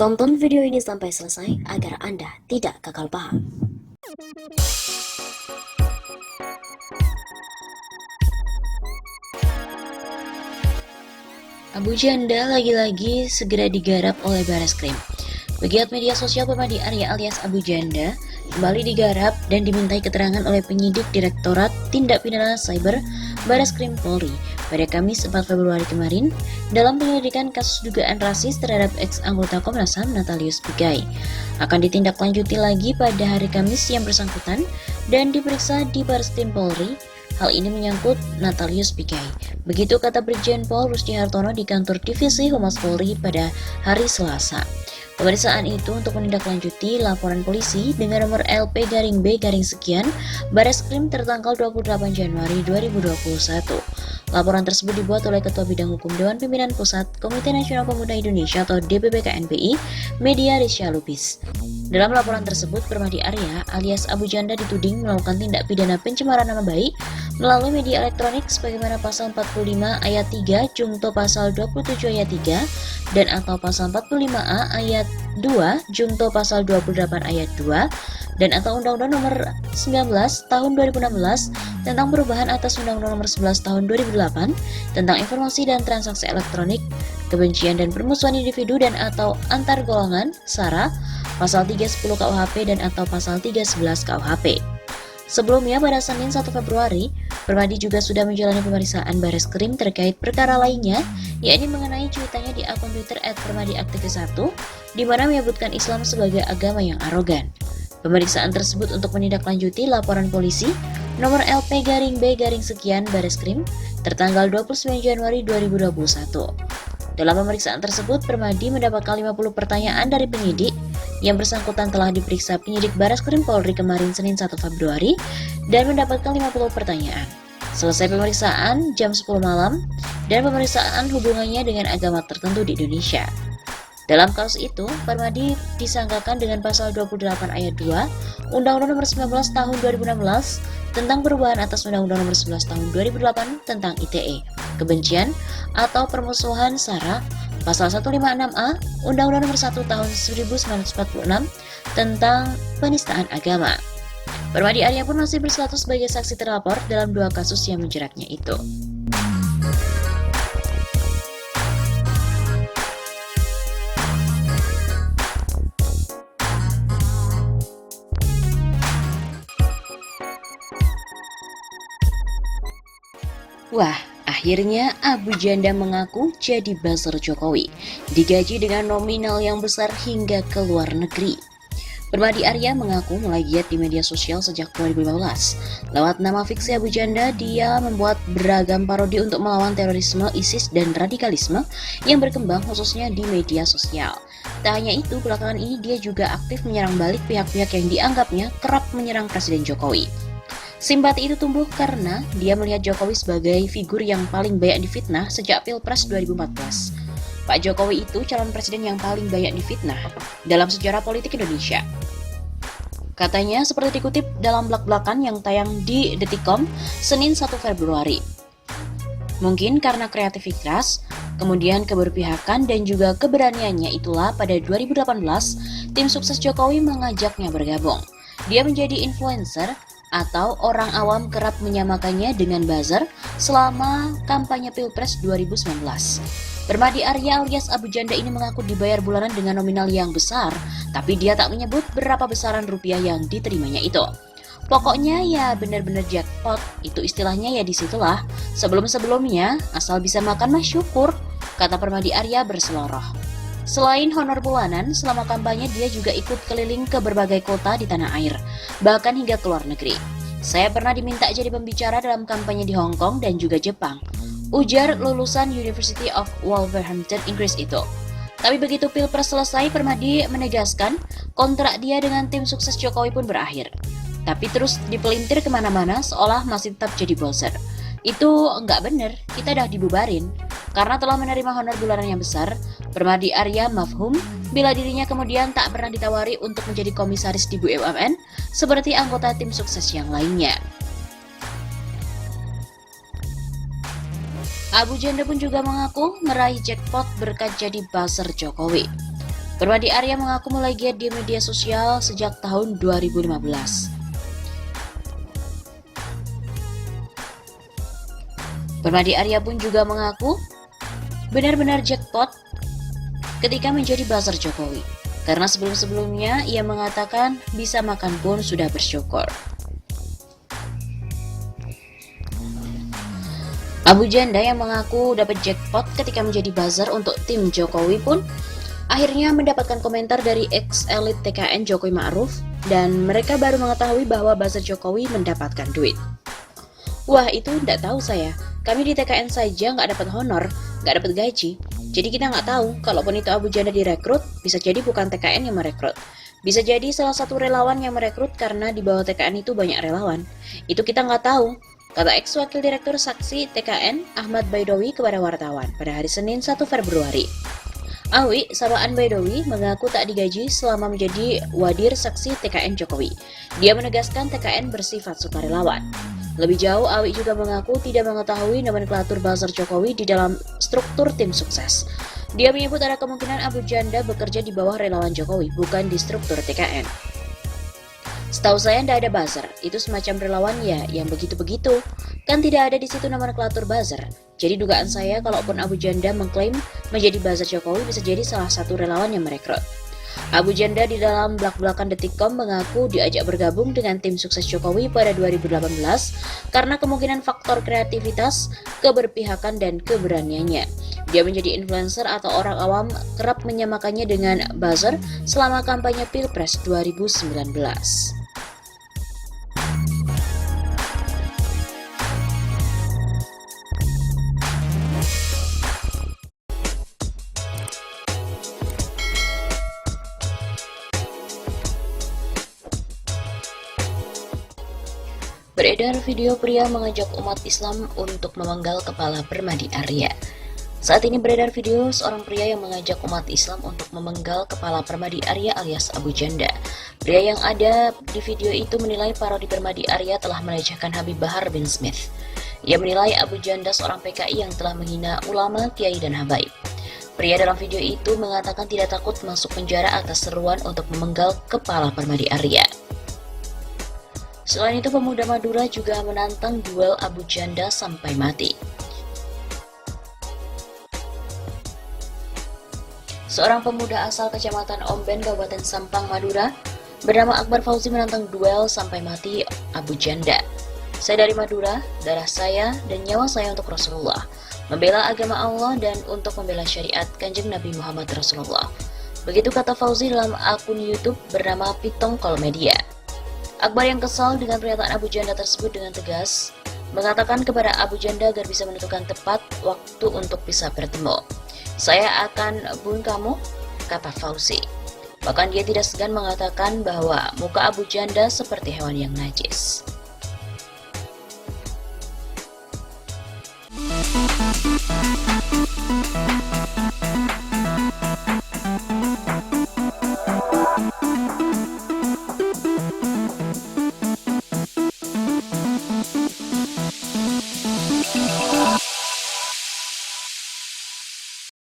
Tonton video ini sampai selesai agar Anda tidak gagal paham. Abu Janda lagi-lagi segera digarap oleh Bareskrim. Pegiat media sosial Permadi Arya alias Abu Janda kembali digarap dan dimintai keterangan oleh penyidik Direktorat Tindak Pidana Cyber Bareskrim Polri pada Kamis 4 Februari kemarin dalam penyelidikan kasus dugaan rasis terhadap ex-anggota Komnas HAM Natalius Pigai. Akan ditindaklanjuti lagi pada hari Kamis yang bersangkutan dan diperiksa di Bareskrim Polri. Hal ini menyangkut Natalius Pigai. Begitu kata Brigjen Pol Rusdi Hartono di kantor Divisi Humas Polri pada hari Selasa. Pemeriksaan itu untuk menindaklanjuti laporan polisi dengan nomor LP-B-sekian Bareskrim tertanggal 28 Januari 2021. Laporan tersebut dibuat oleh Ketua Bidang Hukum Dewan Pimpinan Pusat Komite Nasional Pemuda Indonesia atau DPP KNPI, Media Risha Lubis. Dalam laporan tersebut, Permadi Arya alias Abu Janda dituding melakukan tindak pidana pencemaran nama baik melalui media elektronik sebagaimana pasal 45 ayat 3 jungto pasal 27 ayat 3 dan atau pasal 45A ayat 2 jungto pasal 28 ayat 2 dan atau Undang-Undang Nomor 19 Tahun 2016 tentang perubahan atas Undang-Undang Nomor 11 Tahun 2008 tentang informasi dan transaksi elektronik, kebencian dan permusuhan individu dan atau antar golongan (SARA), pasal 310 KUHP dan atau pasal 311 KUHP. Sebelumnya pada Senin 1 Februari, Permadi juga sudah menjalani pemeriksaan Bareskrim terkait perkara lainnya, yakni mengenai cuitannya di akun Twitter @permadiaktivis1, di mana menyebutkan Islam sebagai agama yang arogan. Pemeriksaan tersebut untuk menindaklanjuti laporan polisi nomor LP-B-sekian Bareskrim tertanggal 29 Januari 2021. Dalam pemeriksaan tersebut, Permadi mendapatkan 50 pertanyaan dari penyidik. Yang bersangkutan telah diperiksa penyidik Bareskrim Polri kemarin Senin 1 Februari dan mendapatkan 50 pertanyaan. Selesai pemeriksaan jam 10 malam dan pemeriksaan hubungannya dengan agama tertentu di Indonesia. Dalam kasus itu, Permadi disangkakan dengan pasal 28 ayat 2 Undang-Undang Nomor 19 Tahun 2016 tentang perubahan atas Undang-Undang Nomor 11 Tahun 2008 tentang ITE, kebencian atau permusuhan SARA, pasal 156A Undang-Undang Nomor 1 Tahun 1946 tentang penistaan agama. Permadi Arya pun masih berstatus sebagai saksi terlapor dalam dua kasus yang menjeratnya itu. Wah, akhirnya Abu Janda mengaku jadi buzzer Jokowi, digaji dengan nominal yang besar hingga ke luar negeri. Permadi Arya mengaku mulai giat di media sosial sejak 2015. Lewat nama fiksi Abu Janda, dia membuat beragam parodi untuk melawan terorisme, ISIS, dan radikalisme yang berkembang khususnya di media sosial. Tak hanya itu, belakangan ini dia juga aktif menyerang balik pihak-pihak yang dianggapnya kerap menyerang Presiden Jokowi. Simpati itu tumbuh karena dia melihat Jokowi sebagai figur yang paling banyak difitnah sejak Pilpres 2014. Pak Jokowi itu calon presiden yang paling banyak difitnah dalam sejarah politik Indonesia. Katanya seperti dikutip dalam blak-blakan yang tayang di Detikcom Senin 1 Februari. Mungkin karena kreativitas, kemudian keberpihakan dan juga keberaniannya itulah pada 2018 tim sukses Jokowi mengajaknya bergabung. Dia menjadi influencer atau orang awam kerap menyamakannya dengan buzzer selama kampanye Pilpres 2019. Permadi Arya alias Abu Janda ini mengaku dibayar bulanan dengan nominal yang besar, tapi dia tak menyebut berapa besaran rupiah yang diterimanya itu. Pokoknya ya benar-benar jackpot, itu istilahnya ya disitulah. Sebelum-sebelumnya, asal bisa makan mah syukur, kata Permadi Arya berseloroh. Selain honor bulanan, selama kampanye dia juga ikut keliling ke berbagai kota di tanah air, bahkan hingga ke luar negeri. Saya pernah diminta jadi pembicara dalam kampanye di Hong Kong dan juga Jepang, ujar lulusan University of Wolverhampton, Inggris itu. Tapi begitu Pilpres selesai, Permadi menegaskan kontrak dia dengan tim sukses Jokowi pun berakhir. Tapi terus dipelintir kemana-mana seolah masih tetap jadi buzzer. Itu nggak bener, kita dah dibubarin. Karena telah menerima honor bulanan yang besar, Permadi Arya mafhum bila dirinya kemudian tak pernah ditawari untuk menjadi komisaris di BUMN seperti anggota tim sukses yang lainnya. Abu Janda pun juga mengaku meraih jackpot berkat jadi buzzer Jokowi. Permadi Arya mengaku mulai giat di media sosial sejak tahun 2015. Permadi Arya pun juga mengaku benar-benar jackpot ketika menjadi buzzer Jokowi, karena sebelum-sebelumnya ia mengatakan bisa makan pun sudah bersyukur. Abu Janda yang mengaku dapat jackpot ketika menjadi buzzer untuk tim Jokowi pun akhirnya mendapatkan komentar dari ex-elit TKN Jokowi Ma'ruf, dan mereka baru mengetahui bahwa buzzer Jokowi mendapatkan duit. Wah, itu nggak tahu saya. Kami di TKN saja nggak dapat honor, nggak dapat gaji. Jadi kita nggak tahu, kalaupun itu Abu Janda direkrut, bisa jadi bukan TKN yang merekrut. Bisa jadi salah satu relawan yang merekrut karena di bawah TKN itu banyak relawan. Itu kita nggak tahu, kata ex-wakil direktur saksi TKN Ahmad Baidowi kepada wartawan pada hari Senin 1 Februari. Awi, sapaan Baidowi, mengaku tak digaji selama menjadi wadir saksi TKN Jokowi. Dia menegaskan TKN bersifat sukarelawan. Lebih jauh, Awi juga mengaku tidak mengetahui nomenklatur buzzer Jokowi di dalam struktur tim sukses. Dia menyebut ada kemungkinan Abu Janda bekerja di bawah relawan Jokowi, bukan di struktur TKN. Setahu saya tidak ada buzzer, itu semacam relawan ya, yang begitu-begitu. Kan tidak ada di situ nomenklatur buzzer. Jadi dugaan saya kalaupun Abu Janda mengklaim menjadi buzzer Jokowi bisa jadi salah satu relawan yang merekrut. Abu Janda di dalam blak-blakan Detikcom mengaku diajak bergabung dengan tim sukses Jokowi pada 2018 karena kemungkinan faktor kreativitas, keberpihakan, dan keberaniannya. Dia menjadi influencer atau orang awam kerap menyamakannya dengan buzzer selama kampanye Pilpres 2019. Beredar video pria mengajak umat Islam untuk memenggal kepala Permadi Arya. Saat ini beredar video seorang pria yang mengajak umat Islam untuk memenggal kepala Permadi Arya alias Abu Janda. Pria yang ada di video itu menilai parodi Permadi Arya telah melecehkan Habib Bahar bin Smith. Ia menilai Abu Janda seorang PKI yang telah menghina ulama, kiai, dan habaib. Pria dalam video itu mengatakan tidak takut masuk penjara atas seruan untuk memenggal kepala Permadi Arya. Selain itu, pemuda Madura juga menantang duel Abu Janda sampai mati. Seorang pemuda asal Kecamatan Omben, Kabupaten Sampang, Madura, bernama Akbar Fauzi menantang duel sampai mati Abu Janda. Saya dari Madura, darah saya dan nyawa saya untuk Rasulullah, membela agama Allah dan untuk membela syariat Kanjeng Nabi Muhammad Rasulullah. Begitu kata Fauzi dalam akun YouTube bernama Pitongkol Media. Akbar yang kesal dengan pernyataan Abu Janda tersebut dengan tegas mengatakan kepada Abu Janda agar bisa menentukan tepat waktu untuk bisa bertemu. Saya akan bunuh kamu, kata Fauzi. Bahkan dia tidak segan mengatakan bahwa muka Abu Janda seperti hewan yang najis.